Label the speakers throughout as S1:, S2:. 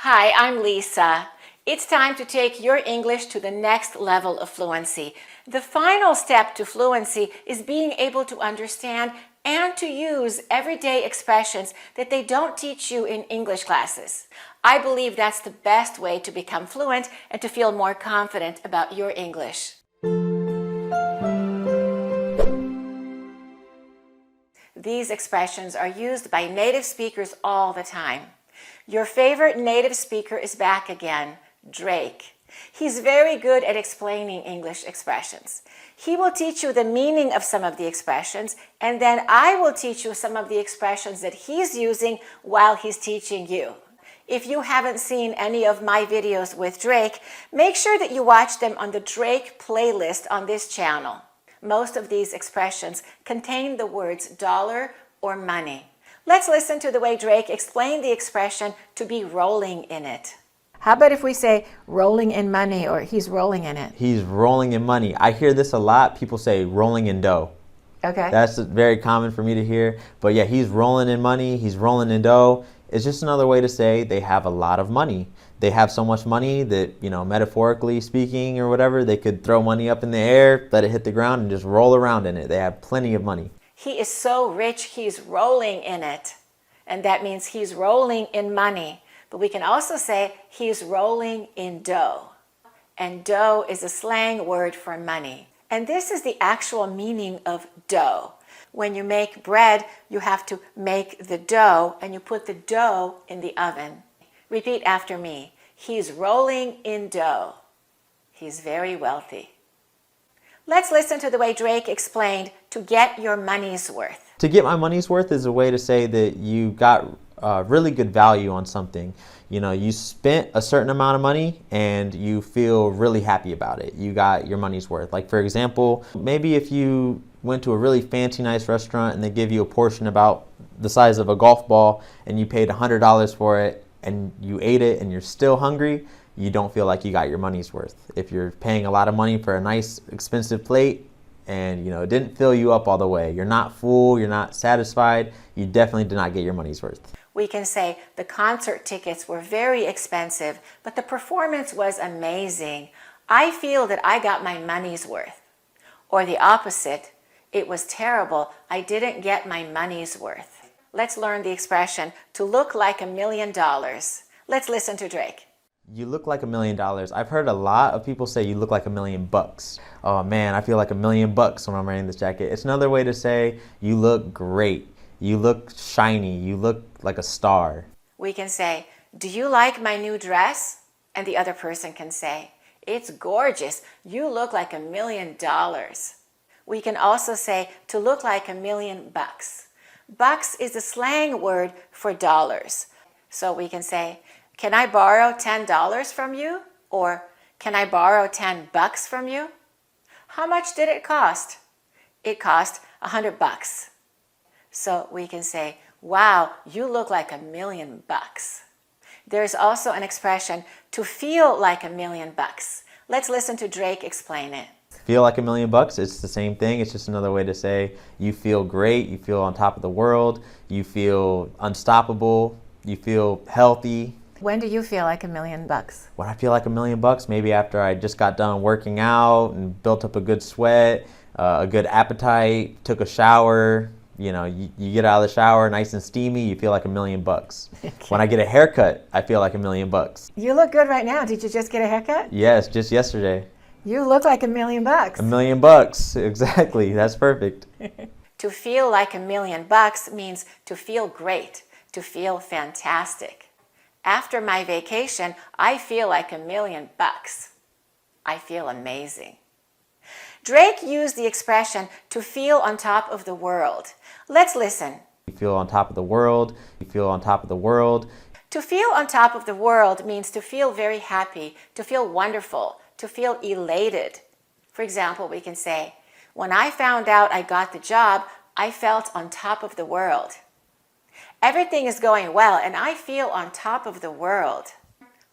S1: Hi, I'm Lisa. It's time to take your English to the next level of fluency. The final step to fluency is being able to understand and to use everyday expressions that they don't teach you in English classes. I believe that's the best way to become fluent and to feel more confident about your English. These expressions are used by native speakers all the time. Your favorite native speaker is back again, Drake. He's very good at explaining English expressions. He will teach you the meaning of some of the expressions, and then I will teach you some of the expressions that he's using while he's teaching you. If you haven't seen any of my videos with Drake, make sure that you watch them on the Drake playlist on this channel. Most of these expressions contain the words dollar or money. Let's listen to the way Drake explained the expression to be rolling in it. How about if we say rolling in money or he's rolling in it?
S2: He's rolling in money. I hear this a lot. People say rolling in dough.
S1: Okay.
S2: That's very common for me to hear. But yeah, he's rolling in money. He's rolling in dough. It's just another way to say they have a lot of money. They have so much money that, metaphorically speaking or whatever, they could throw money up in the air, let it hit the ground, and just roll around in it. They have plenty of money.
S1: He is so rich, he's rolling in it. And that means he's rolling in money. But we can also say he's rolling in dough. And dough is a slang word for money. And this is the actual meaning of dough. When you make bread, you have to make the dough, and you put the dough in the oven. Repeat after me. He's rolling in dough. He's very wealthy. Let's listen to the way Drake explained to get your money's worth.
S2: To get my money's worth is a way to say that you got really good value on something. You spent a certain amount of money and you feel really happy about it. You got your money's worth. Like, for example, maybe if you went to a really fancy, nice restaurant and they give you a portion about the size of a golf ball and you paid $100 for it and you ate it and you're still hungry, you don't feel like you got your money's worth. If you're paying a lot of money for a nice, expensive plate and it didn't fill you up all the way, you're not full, you're not satisfied, you definitely did not get your money's worth.
S1: We can say the concert tickets were very expensive, but the performance was amazing. I feel that I got my money's worth. Or the opposite, it was terrible. I didn't get my money's worth. Let's learn the expression to look like $1 million. Let's listen to Drake.
S2: You look like $1 million. I've heard a lot of people say you look like $1 million. Oh man, I feel like $1 million when I'm wearing this jacket. It's another way to say you look great. You look shiny. You look like a star.
S1: We can say, do you like my new dress? And the other person can say, it's gorgeous. You look like $1 million. We can also say to look like $1 million. Bucks is a slang word for dollars. So we can say, can I borrow $10 from you? Or can I borrow $10 from you? How much did it cost? It cost $100. So we can say, wow, you look like $1 million. There's also an expression to feel like $1 million. Let's listen to Drake explain it.
S2: Feel like $1 million? It's the same thing. It's just another way to say you feel great, you feel on top of the world, you feel unstoppable, you feel healthy.
S1: When do you feel like $1 million?
S2: When I feel like $1 million, maybe after I just got done working out and built up a good sweat, a good appetite, took a shower. You get out of the shower nice and steamy, you feel like $1 million. Okay. When I get a haircut, I feel like $1 million.
S1: You look good right now. Did you just get a haircut?
S2: Yes, just yesterday.
S1: You look like $1 million.
S2: $1 million, exactly. That's perfect.
S1: To feel like $1 million means to feel great, to feel fantastic. After my vacation, I feel like $1 million. I feel amazing. Drake used the expression to feel on top of the world. Let's listen.
S2: You feel on top of the world. You feel on top of the world.
S1: To feel on top of the world means to feel very happy, to feel wonderful, to feel elated. For example, we can say, when I found out I got the job, I felt on top of the world. Everything is going well and I feel on top of the world.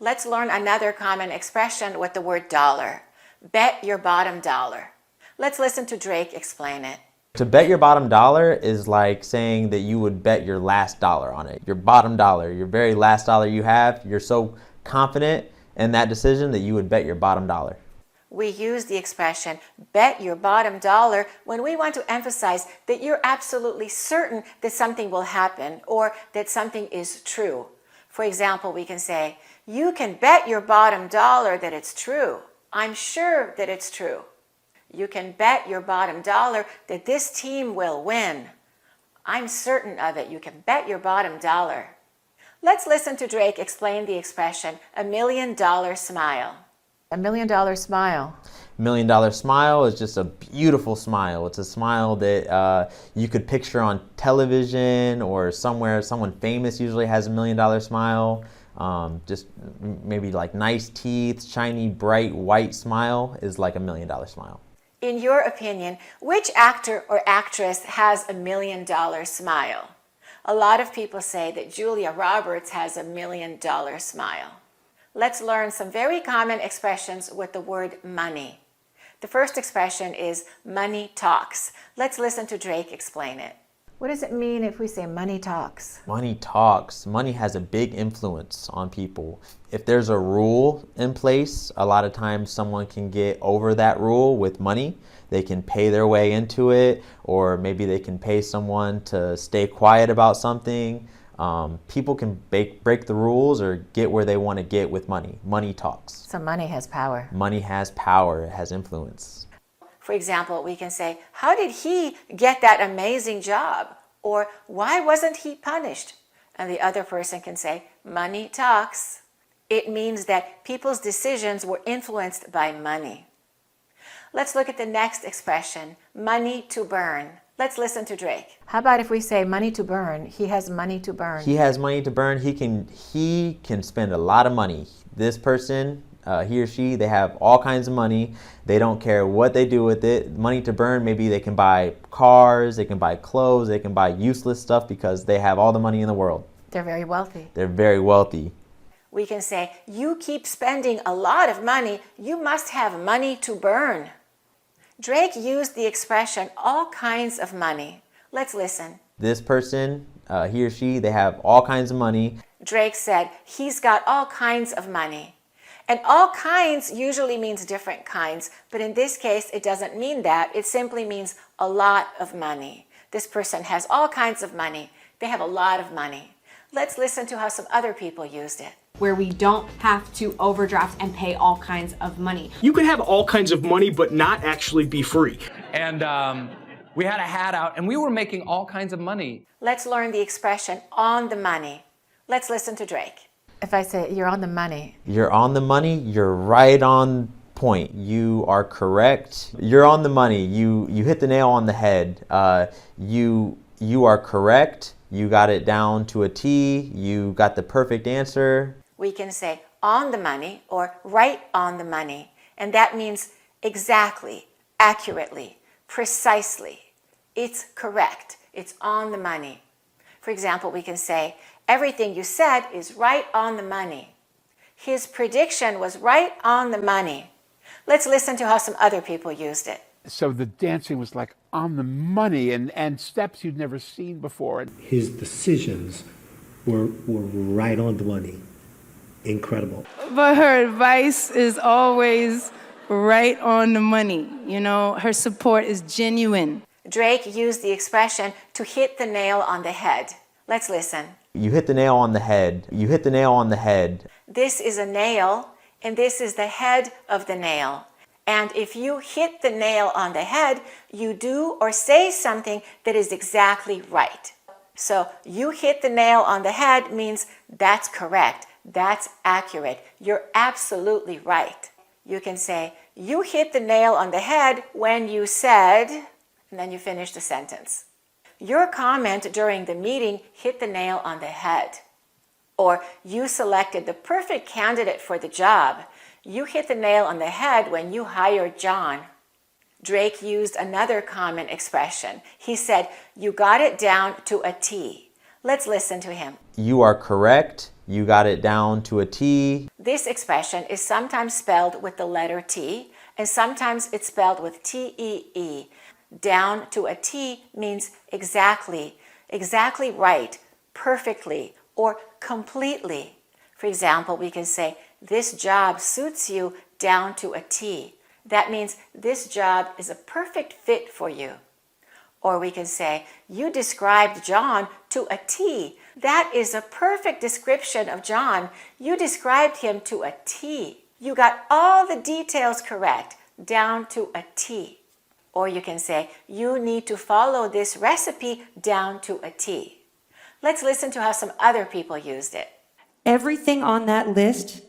S1: Let's learn another common expression with the word dollar. Bet your bottom dollar. Let's listen to Drake explain it.
S2: To bet your bottom dollar is like saying that you would bet your last dollar on it. Your bottom dollar, your very last dollar you have, you're so confident in that decision that you would bet your bottom dollar.
S1: We use the expression bet your bottom dollar when we want to emphasize that you're absolutely certain that something will happen or that something is true. For example, we can say, you can bet your bottom dollar that it's true. I'm sure that it's true. You can bet your bottom dollar that this team will win. I'm certain of it. You can bet your bottom dollar. Let's listen to Drake explain the expression, $1 million smile. $1 million smile.
S2: $1 million smile is just a beautiful smile. It's a smile that you could picture on television or somewhere. Someone famous usually has $1 million smile. Just maybe like nice teeth, shiny, bright, white smile is like $1 million smile.
S1: In your opinion, which actor or actress has $1 million smile? A lot of people say that Julia Roberts has $1 million smile. Let's learn some very common expressions with the word money. The first expression is money talks. Let's listen to Drake explain it. What does it mean if we say money talks?
S2: Money talks. Money has a big influence on people. If there's a rule in place, a lot of times someone can get over that rule with money. They can pay their way into it, or maybe they can pay someone to stay quiet about something. People can break the rules or get where they want to get with money. Money talks.
S1: So money has power.
S2: Money has power. It has influence.
S1: For example, we can say, how did he get that amazing job? Or why wasn't he punished? And the other person can say, money talks. It means that people's decisions were influenced by money. Let's look at the next expression, money to burn. Let's listen to Drake. How about if we say money to burn? He has money to burn.
S2: He has money to burn. He can spend a lot of money. This person, he or she, they have all kinds of money. They don't care what they do with it. Money to burn, maybe they can buy cars, they can buy clothes, they can buy useless stuff because they have all the money in the world.
S1: They're very wealthy.
S2: They're very wealthy.
S1: We can say, you keep spending a lot of money, you must have money to burn. Drake used the expression all kinds of money. Let's listen.
S2: This person, he or she, they have all kinds of money.
S1: Drake said, he's got all kinds of money. And all kinds usually means different kinds, but in this case, it doesn't mean that. It simply means a lot of money. This person has all kinds of money. They have a lot of money. Let's listen to how some other people used it.
S3: Where we don't have to overdraft and pay all kinds of money.
S4: You can have all kinds of money, but not actually be free.
S5: And we had a hat out, and we were making all kinds of money.
S1: Let's learn the expression on the money. Let's listen to Drake. If I say, you're on the money.
S2: You're on the money, you're right on point. You are correct. You're on the money. You hit the nail on the head. You are correct. You got it down to a T. You got the perfect answer.
S1: We can say on the money or right on the money. And that means exactly, accurately, precisely. It's correct. It's on the money. For example, we can say, everything you said is right on the money. His prediction was right on the money. Let's listen to how some other people used it.
S6: So the dancing was like on the money and steps you'd never seen before.
S7: His decisions were right on the money. Incredible.
S8: But her advice is always right on the money. You know, her support is genuine.
S1: Drake used the expression to hit the nail on the head. Let's listen.
S2: You hit the nail on the head. You hit the nail on the head.
S1: This is a nail, and this is the head of the nail. And if you hit the nail on the head, you do or say something that is exactly right. So you hit the nail on the head means that's correct, that's accurate, you're absolutely right. You can say, you hit the nail on the head when you said, and then you finish the sentence. Your comment during the meeting hit the nail on the head. Or you selected the perfect candidate for the job. You hit the nail on the head when you hired John. Drake used another common expression. He said, you got it down to a T. Let's listen to him.
S2: You are correct. You got it down to a T.
S1: This expression is sometimes spelled with the letter T, and sometimes it's spelled with T-E-E. down to a T means exactly, exactly right, perfectly, or completely. For example, we can say, this job suits you down to a T. That means this job is a perfect fit for you. Or we can say, you described John to a T. That is a perfect description of John. You described him to a T. You got all the details correct, down to a T. Or you can say, you need to follow this recipe down to a T. Let's listen to how some other people used it.
S9: Everything on that list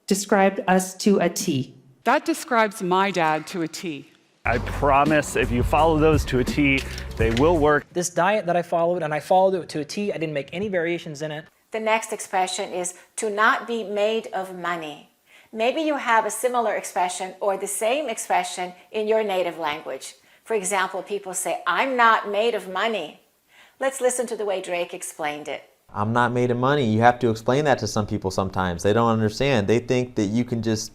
S9: described us to a T.
S10: That describes my dad to a T.
S11: I promise if you follow those to a T, they will work.
S12: This diet that I followed, and I followed it to a T, I didn't make any variations in it.
S1: The next expression is to not be made of money. Maybe you have a similar expression or the same expression in your native language. For example, people say, I'm not made of money. Let's listen to the way Drake explained it.
S2: I'm not made of money. You have to explain that to some people sometimes. They don't understand. They think that you can just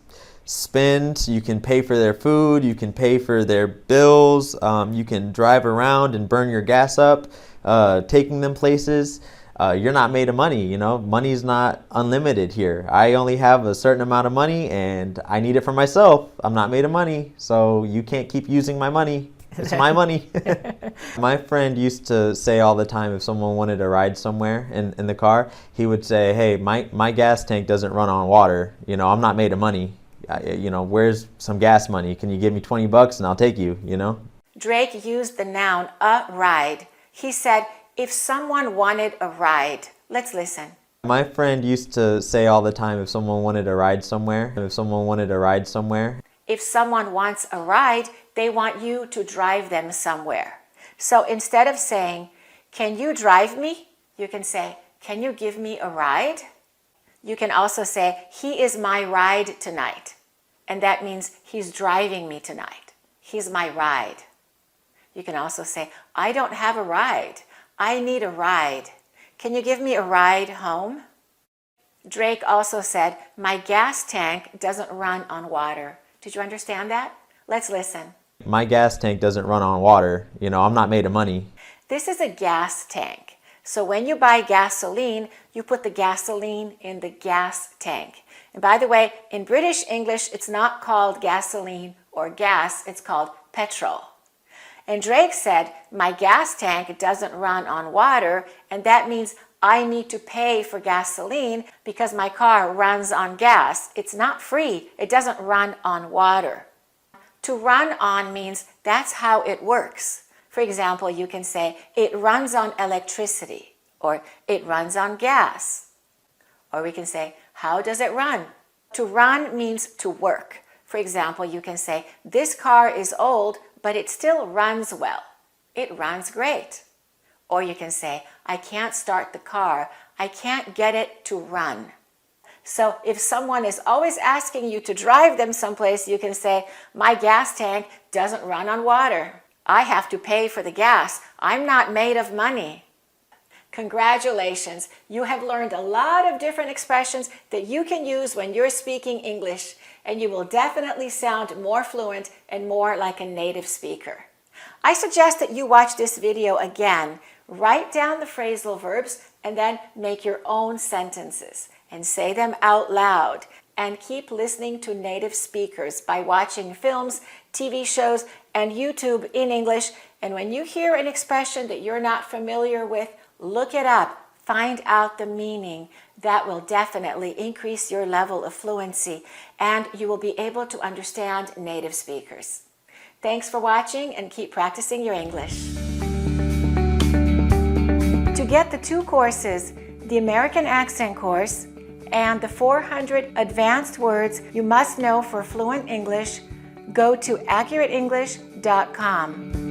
S2: spend, you can pay for their food, you can pay for their bills, you can drive around and burn your gas up, taking them places. You're not made of money, you know. Money's not unlimited here. I only have a certain amount of money and I need it for myself. I'm not made of money, so you can't keep using my money. It's my money. My friend used to say all the time if someone wanted to ride somewhere in the car, he would say, hey, my gas tank doesn't run on water. You know, I'm not made of money. You know, where's some gas money? Can you give me $20 and I'll take you, you know?
S1: Drake used the noun a ride. He said, if someone wanted a ride. Let's listen.
S2: My friend used to say all the time if someone wanted to ride somewhere, if someone wants a ride, they want you to drive them somewhere. So instead of saying, can you drive me? You can say, can you give me a ride? You can also say, he is my ride tonight. And that means he's driving me tonight. He's my ride. You can also say, I don't have a ride. I need a ride. Can you give me a ride home? Drake also said, my gas tank doesn't run on water. Did you understand that? Let's listen. My gas tank doesn't run on water. You know, I'm not made of money.
S1: This is a gas tank. So when you buy gasoline, you put the gasoline in the gas tank. And by the way, in British English, it's not called gasoline or gas, it's called petrol. And Drake said, my gas tank doesn't run on water, and that means I need to pay for gasoline because my car runs on gas. It's not free. It doesn't run on water. To run on means that's how it works. For example, you can say, it runs on electricity, or it runs on gas. Or we can say, how does it run? To run means to work. For example, you can say, this car is old, but it still runs well. It runs great. Or you can say, I can't start the car. I can't get it to run. So if someone is always asking you to drive them someplace, you can say, my gas tank doesn't run on water. I have to pay for the gas. I'm not made of money. Congratulations, you have learned a lot of different expressions that you can use when you're speaking English, and you will definitely sound more fluent and more like a native speaker. I suggest that you watch this video again, write down the phrasal verbs, and then make your own sentences and say them out loud. And keep listening to native speakers by watching films, TV shows, and YouTube in English. And when you hear an expression that you're not familiar with, look it up, find out the meaning. That will definitely increase your level of fluency, and you will be able to understand native speakers. Thanks for watching, and keep practicing your English. To get the 2 courses, the American Accent course and the 400 advanced words you must know for fluent English, go to accurateenglish.com.